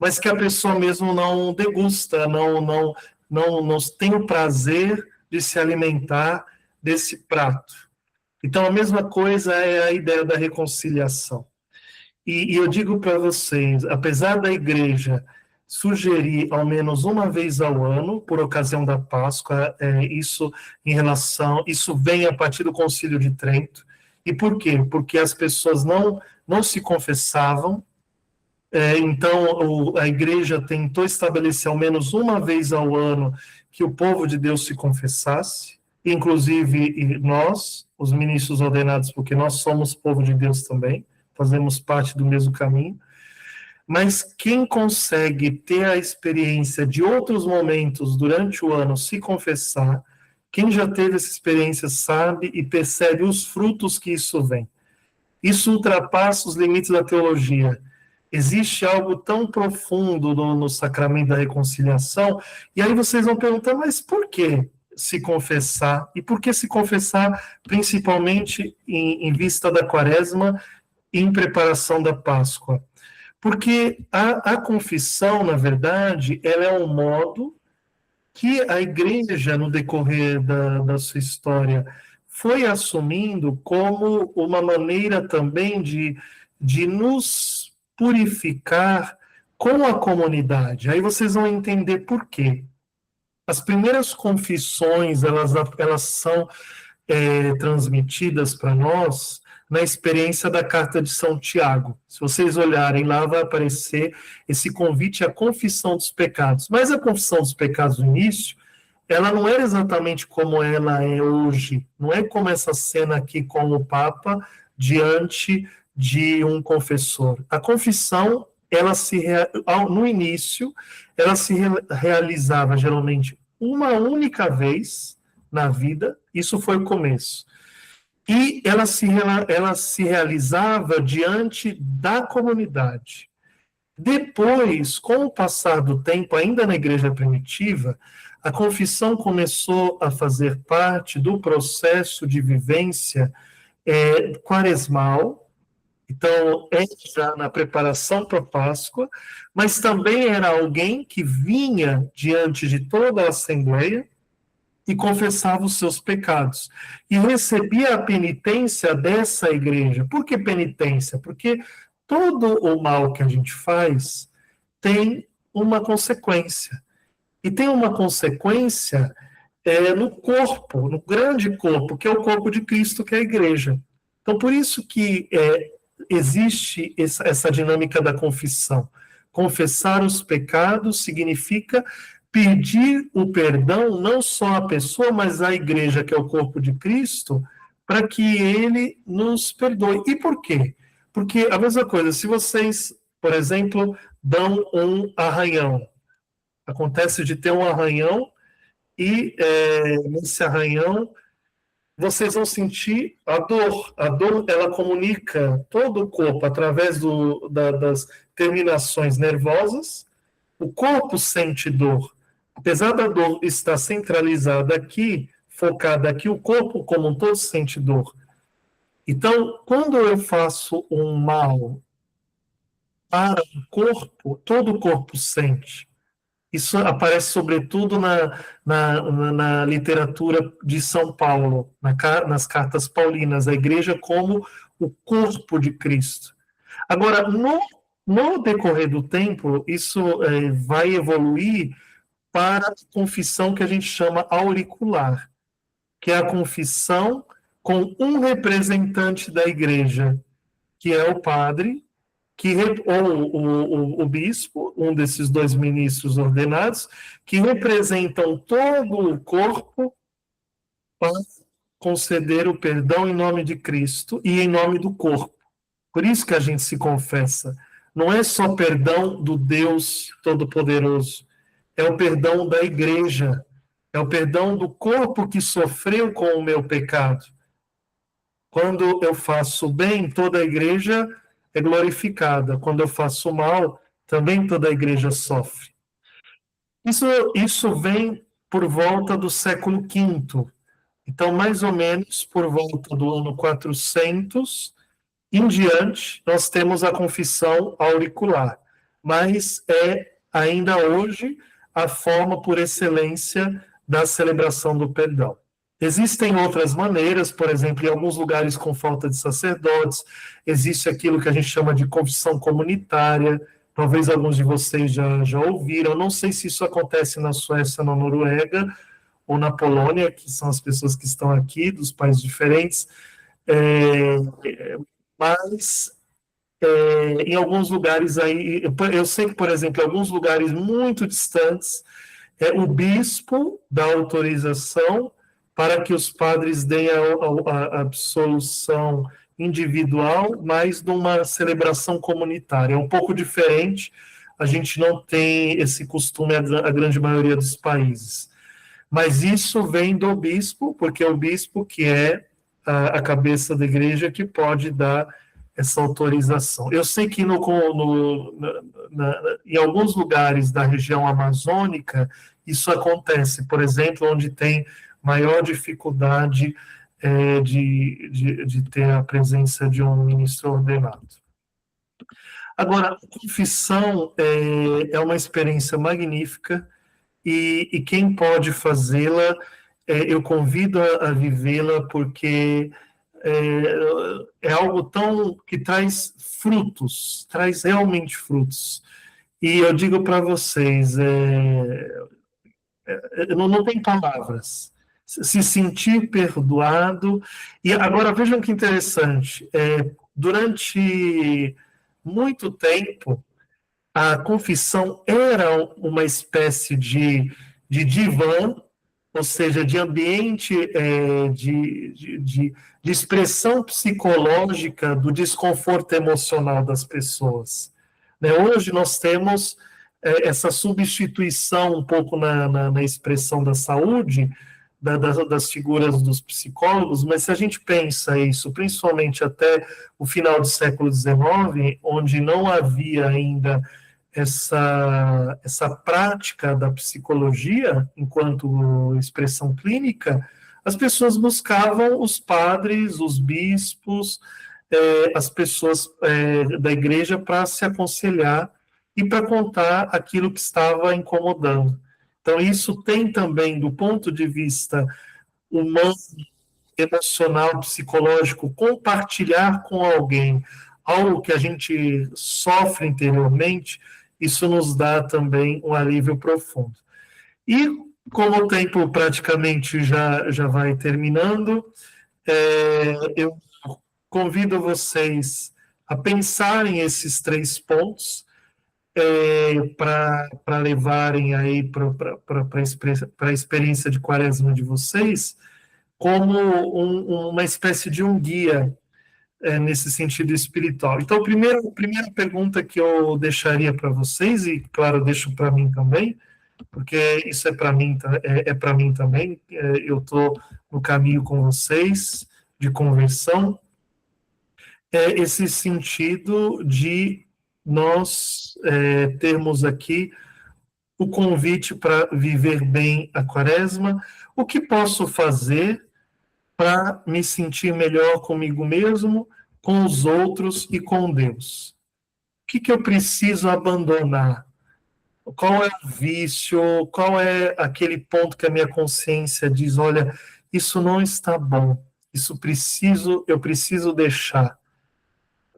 mas que a pessoa mesmo não degusta, não tem o prazer de se alimentar desse prato. Então, a mesma coisa é a ideia da reconciliação. E eu digo para vocês, apesar da igreja sugerir ao menos uma vez ao ano, por ocasião da Páscoa, isso vem a partir do Concílio de Trento. E por quê? Porque as pessoas não se confessavam, então a igreja tentou estabelecer ao menos uma vez ao ano que o povo de Deus se confessasse, inclusive nós, os ministros ordenados, porque nós somos povo de Deus também, fazemos parte do mesmo caminho. Mas quem consegue ter a experiência de outros momentos durante o ano, se confessar, quem já teve essa experiência sabe e percebe os frutos que isso vem. Isso ultrapassa os limites da teologia. Existe algo tão profundo no sacramento da reconciliação, e aí vocês vão perguntar, mas por que se confessar? E por que se confessar principalmente em vista da Quaresma e em preparação da Páscoa? Porque a confissão, na verdade, ela é um modo que a igreja, no decorrer da sua história, foi assumindo como uma maneira também de nos purificar com a comunidade. Aí vocês vão entender por quê. As primeiras confissões, elas são transmitidas para nós na experiência da carta de São Tiago. Se vocês olharem lá, vai aparecer esse convite à confissão dos pecados. Mas a confissão dos pecados no início, ela não era exatamente como ela é hoje. Não é como essa cena aqui com o Papa diante de um confessor. A confissão, no início, ela se realizava geralmente uma única vez na vida. Isso foi o começo. E ela se realizava diante da comunidade. Depois, com o passar do tempo, ainda na igreja primitiva, a confissão começou a fazer parte do processo de vivência quaresmal. Então, já na preparação para a Páscoa, mas também era alguém que vinha diante de toda a Assembleia e confessava os seus pecados. E recebia a penitência dessa igreja. Por que penitência? Porque todo o mal que a gente faz tem uma consequência. E tem uma consequência no corpo, no grande corpo, que é o corpo de Cristo, que é a igreja. Então, por isso que existe essa dinâmica da confissão. Confessar os pecados significa pedir o perdão não só à pessoa, mas à igreja, que é o corpo de Cristo, para que ele nos perdoe. E por quê? Porque a mesma coisa, se vocês, por exemplo, dão um arranhão, acontece de ter um arranhão e nesse arranhão vocês vão sentir a dor. A dor, ela comunica todo o corpo através das terminações nervosas. O corpo sente dor. Apesar da dor estar centralizada aqui, focada aqui, o corpo como um todo sente dor. Então, quando eu faço um mal para o corpo, todo o corpo sente. Isso aparece sobretudo na literatura de São Paulo, nas cartas paulinas, a igreja como o corpo de Cristo. Agora, no decorrer do tempo, isso vai evoluir para a confissão que a gente chama auricular, que é a confissão com um representante da igreja, que é o padre, ou o bispo, um desses dois ministros ordenados, que representam todo o corpo para conceder o perdão em nome de Cristo e em nome do corpo. Por isso que a gente se confessa. Não é só perdão do Deus Todo-Poderoso, é o perdão da igreja, é o perdão do corpo que sofreu com o meu pecado. Quando eu faço bem, toda a igreja é glorificada. Quando eu faço mal, também toda a igreja sofre. Isso vem por volta do século V. Então, mais ou menos por volta do ano 400 em diante, nós temos a confissão auricular. Mas é ainda hoje a forma por excelência da celebração do perdão. Existem outras maneiras, por exemplo, em alguns lugares com falta de sacerdotes, existe aquilo que a gente chama de confissão comunitária. talvez alguns de vocês já ouviram, não sei se isso acontece na Suécia, na Noruega, ou na Polônia, que são as pessoas que estão aqui, dos países diferentes, mas em alguns lugares aí, eu sei que, por exemplo, em alguns lugares muito distantes, o bispo dá autorização para que os padres deem a absolução individual, mas numa celebração comunitária. É um pouco diferente, a gente não tem esse costume a grande maioria dos países. Mas isso vem do bispo, porque é o bispo que é a cabeça da igreja que pode dar essa autorização. Eu sei que em alguns lugares da região amazônica isso acontece, por exemplo, onde tem maior dificuldade de ter a presença de um ministro ordenado. Agora, a confissão é uma experiência magnífica e quem pode fazê-la, eu convido a vivê-la porque é algo que traz frutos, traz realmente frutos. E eu digo para vocês, não tem palavras. Se sentir perdoado. E agora vejam que interessante. Durante muito tempo, a confissão era uma espécie de divã, ou seja, de ambiente de expressão psicológica do desconforto emocional das pessoas. Hoje nós temos essa substituição um pouco na expressão da saúde, das figuras dos psicólogos, mas se a gente pensa isso, principalmente até o final do século XIX, onde não havia ainda essa prática da psicologia enquanto expressão clínica, as pessoas buscavam os padres, os bispos, as pessoas da igreja para se aconselhar e para contar aquilo que estava incomodando. Então, isso tem também, do ponto de vista humano, emocional, psicológico, compartilhar com alguém algo que a gente sofre interiormente, isso nos dá também um alívio profundo. E, como o tempo praticamente já vai terminando, eu convido vocês a pensarem esses 3 pontos para levarem aí para a experiência de Quaresma de vocês, como uma espécie de um guia nesse sentido espiritual. Então, a primeira pergunta que eu deixaria para vocês, e claro, deixo para mim também, porque isso é para mim também, eu estou no caminho com vocês de conversão, esse sentido de nós termos aqui o convite para viver bem a Quaresma. O que posso fazer para me sentir melhor comigo mesmo, com os outros e com Deus? O que eu preciso abandonar? Qual é o vício? Qual é aquele ponto que a minha consciência diz, olha, isso não está bom, eu preciso deixar,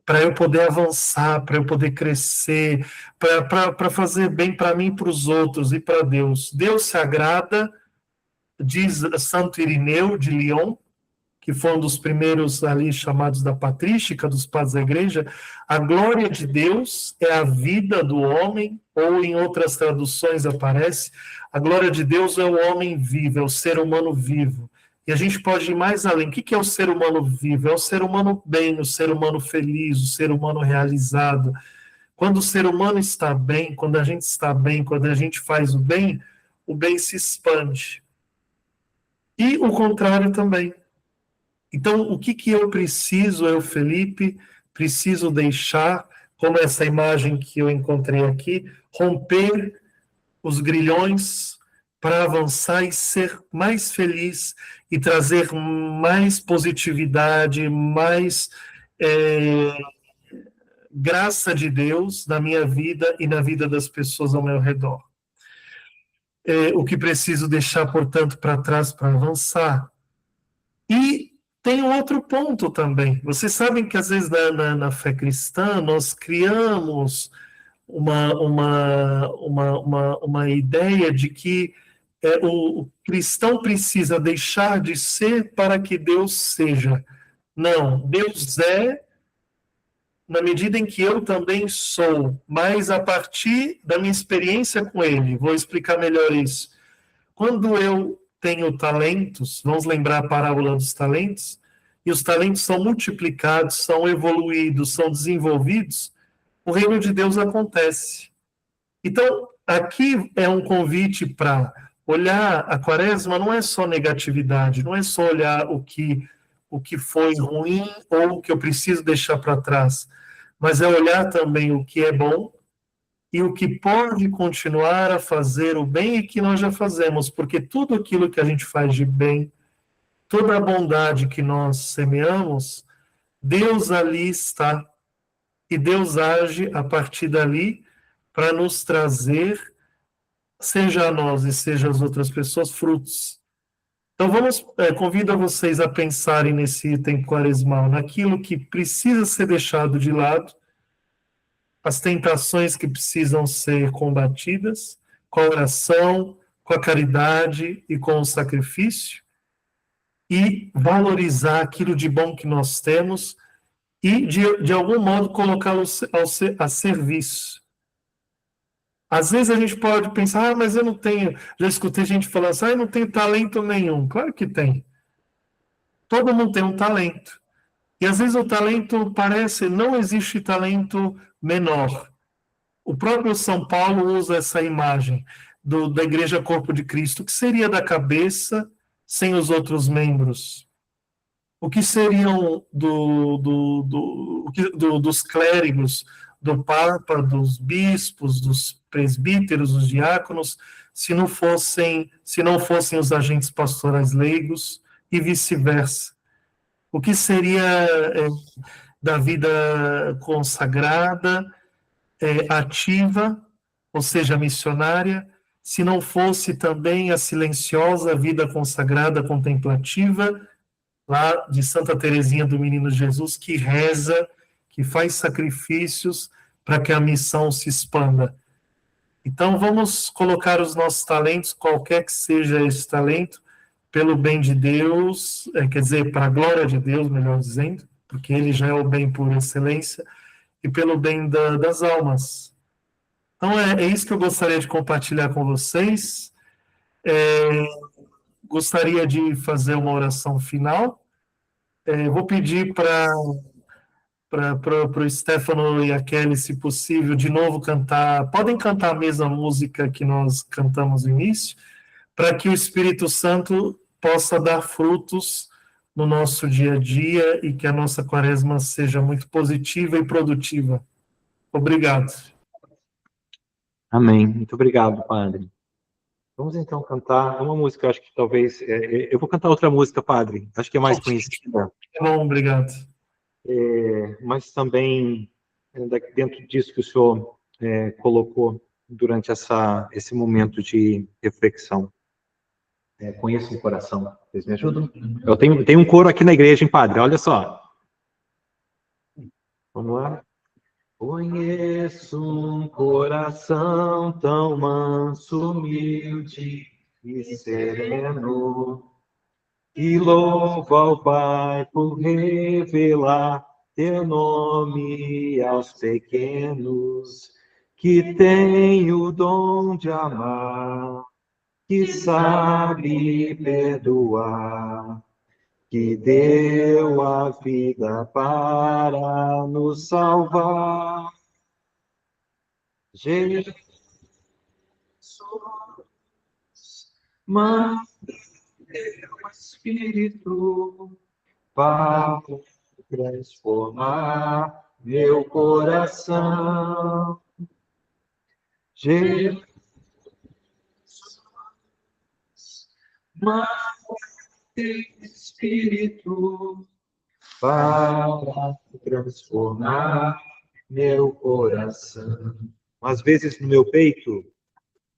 para eu poder avançar, para eu poder crescer, para fazer bem para mim, para os outros e para Deus. Deus se agrada, diz Santo Irineu de Lyon, que foi um dos primeiros ali chamados da patrística, dos padres da igreja, a glória de Deus é a vida do homem, ou em outras traduções aparece, a glória de Deus é o homem vivo, é o ser humano vivo. E a gente pode ir mais além. O que é o ser humano vivo? É o ser humano bem, o ser humano feliz, o ser humano realizado. Quando o ser humano está bem, quando a gente está bem, quando a gente faz o bem se expande. E o contrário também. Então, o que eu preciso, Felipe, preciso deixar, como essa imagem que eu encontrei aqui, romper os grilhões para avançar e ser mais feliz e trazer mais positividade, mais graça de Deus na minha vida e na vida das pessoas ao meu redor. O que preciso deixar, portanto, para trás para avançar. E tem um outro ponto também. Vocês sabem que, às vezes, na fé cristã, nós criamos uma ideia de que o cristão precisa deixar de ser para que Deus seja. Não, Deus é na medida em que eu também sou, mas a partir da minha experiência com Ele. Vou explicar melhor isso. Quando eu tenho talentos, vamos lembrar a parábola dos talentos, e os talentos são multiplicados, são evoluídos, são desenvolvidos, o reino de Deus acontece. Então, aqui é um convite para olhar a quaresma, não é só negatividade, não é só olhar o que foi ruim ou o que eu preciso deixar para trás, mas é olhar também o que é bom e o que pode continuar a fazer o bem e que nós já fazemos, porque tudo aquilo que a gente faz de bem, toda a bondade que nós semeamos, Deus ali está, e Deus age a partir dali para nos trazer, seja a nós e seja as outras pessoas, frutos. Então convido a vocês a pensarem nesse item quaresmal, naquilo que precisa ser deixado de lado, as tentações que precisam ser combatidas, com a oração, com a caridade e com o sacrifício, e valorizar aquilo de bom que nós temos e, de algum modo, colocá-lo a serviço. Às vezes a gente pode pensar, mas eu não tenho... Já escutei gente falando assim, eu não tenho talento nenhum. Claro que tem. Todo mundo tem um talento. E às vezes o talento parece... Não existe talento menor. O próprio São Paulo usa essa imagem da Igreja Corpo de Cristo, que seria da cabeça sem os outros membros. O que seriam dos clérigos, do Papa, dos bispos, dos presbíteros, dos diáconos, se não fossem os agentes pastorais leigos e vice-versa? O que seria da vida consagrada, ativa, ou seja, missionária, se não fosse também a silenciosa vida consagrada contemplativa, lá de Santa Teresinha do Menino Jesus, que reza, que faz sacrifícios para que a missão se expanda. Então, vamos colocar os nossos talentos, qualquer que seja esse talento, pelo bem de Deus, quer dizer, para a glória de Deus, melhor dizendo, porque Ele já é o bem por excelência, e pelo bem das almas. Então, é isso que eu gostaria de compartilhar com vocês. Gostaria de fazer uma oração final. Vou pedir para o Stefano e a Kelly, se possível, de novo cantar. Podem cantar a mesma música que nós cantamos no início, para que o Espírito Santo possa dar frutos no nosso dia a dia e que a nossa quaresma seja muito positiva e produtiva. Obrigado. Amém. Muito obrigado, Padre. Vamos então cantar uma música, acho que talvez... eu vou cantar outra música, Padre. Acho que é mais conhecida. Bom, obrigado. Mas também, dentro disso que o senhor colocou durante esse momento de reflexão. Conheço o coração. Vocês me ajudam? Eu tenho um coro aqui na igreja, hein, Padre? Olha só. Vamos lá. Conheço um coração tão manso, humilde e sereno, que louva ao Pai por revelar teu nome aos pequenos, que tem o dom de amar, que sabe perdoar, que deu a vida para nos salvar. Jesus, manda teu Espírito para transformar meu coração. Jesus, manda teu Espírito para transformar meu coração. Às vezes no meu peito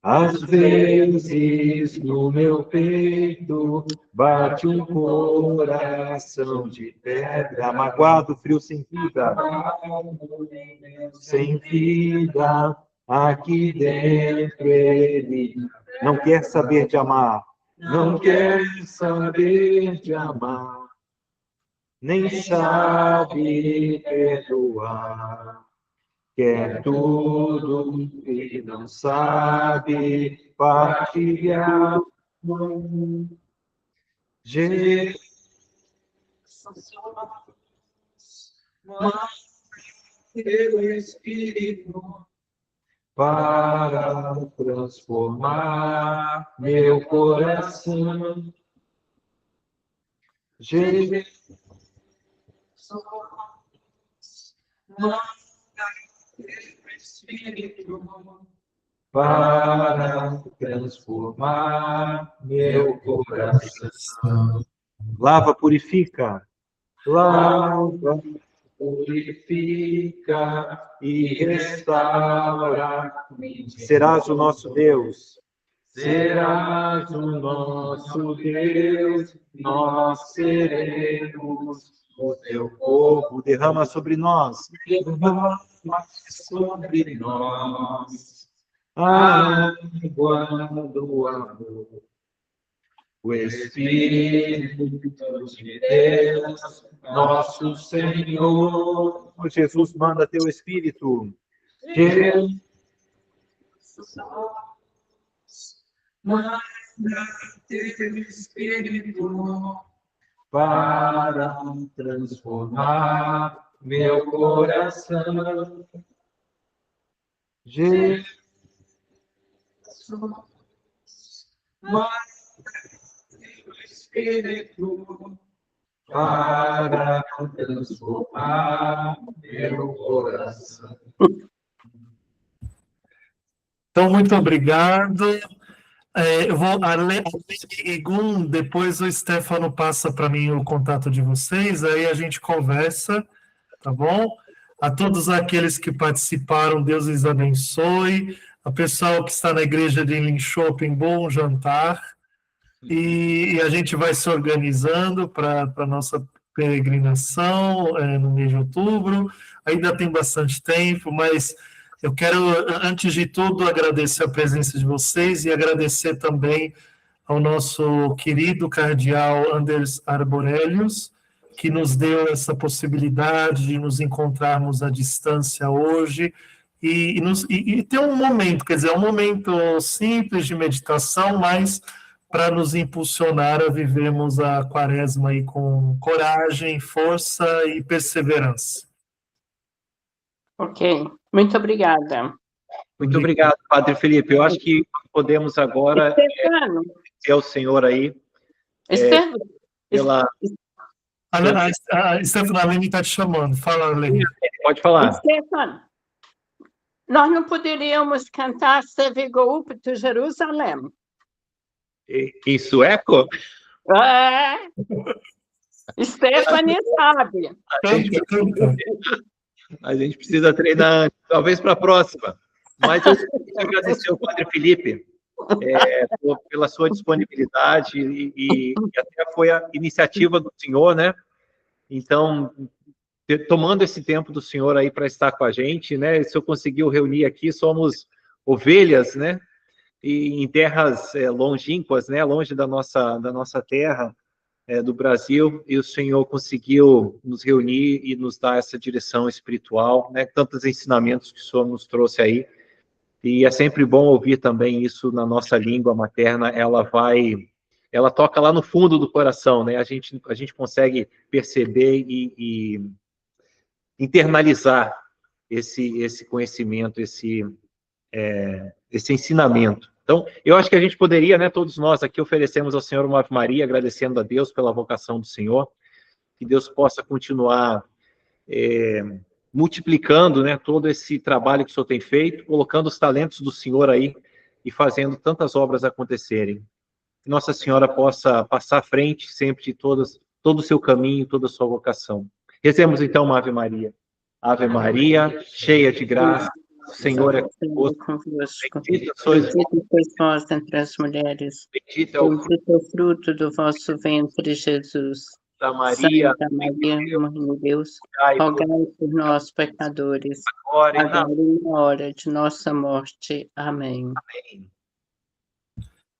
Às vezes no meu peito bate um coração de pedra, magoado, frio, sem vida, sem vida. Aqui dentro ele não quer saber de amar, não quer saber de amar, nem sabe perdoar. Quer tudo e não sabe partilhar. Jesus, teu Espírito para transformar meu coração. Jesus, Espírito para transformar meu coração. Lava, purifica. Lava, purifica e restaura. Serás o nosso Deus. Serás o nosso Deus. Nós seremos o teu povo. Derrama sobre nós. Derrama sobre nós a água do amor. O Espírito de Deus, nosso Senhor. Jesus, manda teu Espírito. Jesus, manda teu Espírito para transformar meu coração. Jesus, manda teu Espírito para transformar meu coração. Então, muito obrigado. Eu vou além Igum, depois o Stefano passa para mim o contato de vocês, aí a gente conversa, tá bom? A todos aqueles que participaram, Deus os abençoe. A pessoal que está na igreja de Linköping, bom jantar. E a gente vai se organizando para a nossa peregrinação no mês de outubro. Ainda tem bastante tempo, mas eu quero, antes de tudo, agradecer a presença de vocês e agradecer também ao nosso querido cardeal Anders Arborelius, que nos deu essa possibilidade de nos encontrarmos à distância hoje e ter um momento, quer dizer, um momento simples de meditação, mas para nos impulsionar a vivermos a quaresma aí com coragem, força e perseverança. Ok, muito obrigada. Muito obrigado, Padre Felipe. Eu acho que podemos agora Stefano, ter o senhor aí Stefano, pela... A Stefano, a Lene está te chamando. Fala, Lene. Pode falar. Stefano, nós não poderíamos cantar Se vi gå upp till Jerusalém? Em sueco? É, Stephanie sabe. A gente precisa treinar, talvez para a próxima. Mas eu queria agradecer ao Padre Felipe pela sua disponibilidade e até foi a iniciativa do senhor, né? Então, tomando esse tempo do senhor aí para estar com a gente, né? Se eu conseguiu reunir aqui, somos ovelhas, né? E em terras longínquas, né? Longe da nossa terra, do Brasil, e o Senhor conseguiu nos reunir e nos dar essa direção espiritual, né? Tantos ensinamentos que o Senhor nos trouxe aí, e é sempre bom ouvir também isso na nossa língua materna. Ela toca lá no fundo do coração, né? A gente consegue perceber e internalizar esse conhecimento, esse ensinamento. Então, eu acho que a gente poderia, né, todos nós aqui oferecemos ao Senhor uma Ave Maria, agradecendo a Deus pela vocação do Senhor, que Deus possa continuar multiplicando, né, todo esse trabalho que o Senhor tem feito, colocando os talentos do Senhor aí e fazendo tantas obras acontecerem. Que Nossa Senhora possa passar à frente sempre de todo o seu caminho, toda a sua vocação. Rezemos então uma Ave Maria. Ave Maria, cheia de graça, O Senhor é Senhor convosco. convosco. Bendita sois vós, Bendita sois vós entre as mulheres. bendito é o fruto Bendito é o fruto do vosso ventre, Jesus. da Maria, Santa Maria, Mãe de Deus, ai, por rogai por nós, pecadores, agora e na agora e na hora de nossa morte. Amém. Amém.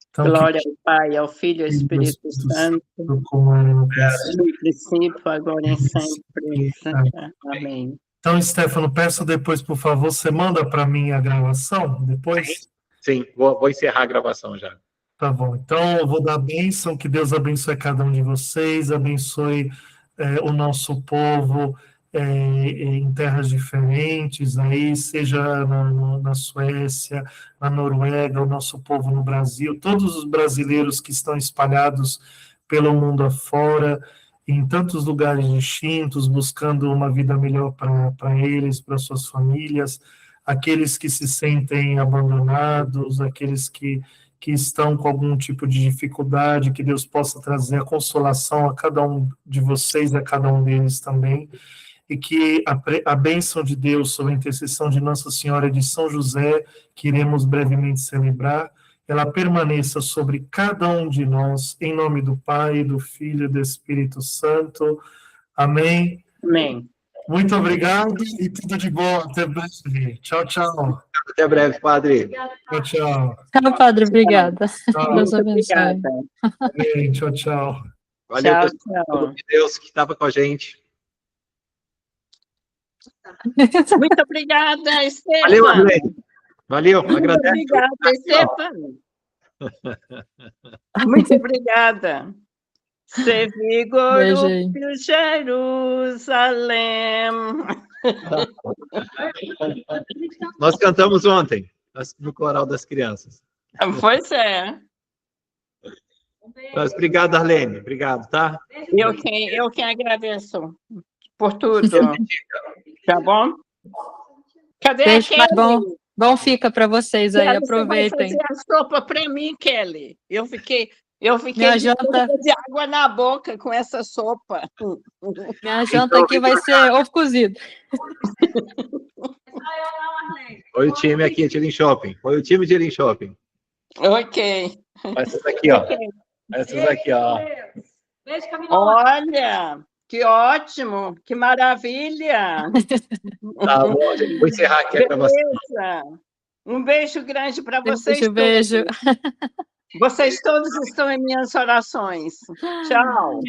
Então, Glória ao Pai, ao Filho e ao que Espírito Santo, como era no princípio. no princípio, agora e sempre. Amém. Então, Stefano, peço depois, por favor, você manda para mim a gravação depois? Sim, vou encerrar a gravação já. Tá bom. Então, eu vou dar a bênção, que Deus abençoe cada um de vocês, abençoe o nosso povo em terras diferentes, aí, seja na Suécia, na Noruega, o nosso povo no Brasil, todos os brasileiros que estão espalhados pelo mundo afora, em tantos lugares distintos, buscando uma vida melhor para eles, para suas famílias, aqueles que se sentem abandonados, aqueles que estão com algum tipo de dificuldade, que Deus possa trazer a consolação a cada um de vocês, a cada um deles também, e que a bênção de Deus sobre a intercessão de Nossa Senhora de São José, que iremos brevemente celebrar, ela permaneça sobre cada um de nós, em nome do Pai, do Filho e do Espírito Santo. Amém. Amém. Muito obrigado e tudo de bom. Até breve. Tchau, tchau. Até breve, padre. Tchau, tchau. Tchau, padre, obrigada. Tchau. Deus abençoe. Obrigada. Amém. Tchau, tchau. Valeu, Tchau, pessoal. tchau. De Deus que estava com a gente. Muito obrigada, Estefan. Valeu, Arlene. Valeu, Muito agradeço. obrigada, Estefan. Muito obrigada. Se vigor Beijo aí. Jerusalém. Nós cantamos ontem, no Coral das Crianças. Pois é. Mas obrigado, Arlene. Obrigado, tá? Eu quem agradeço por tudo. Tá bom? Cadê Beijo, a mas Kelly? bom fica para vocês aí, Kelly, aproveitem. Você vai fazer a sopa para mim, Kelly. Eu fiquei Minha de janta- de água na boca com essa sopa. Minha janta aqui vai ser ovo cozido. Foi o time aqui de Elim Shopping. Foi o time de Elim Shopping. Ok. Essas aqui, ó. Essas aqui, ó. Beijo, Camila. Olha, que ótimo, que maravilha. Tá bom, gente. Vou encerrar aqui a gravação. Beleza. Um beijo grande para vocês Beijo, beijo. todos. Vocês todos estão em minhas orações. Tchau.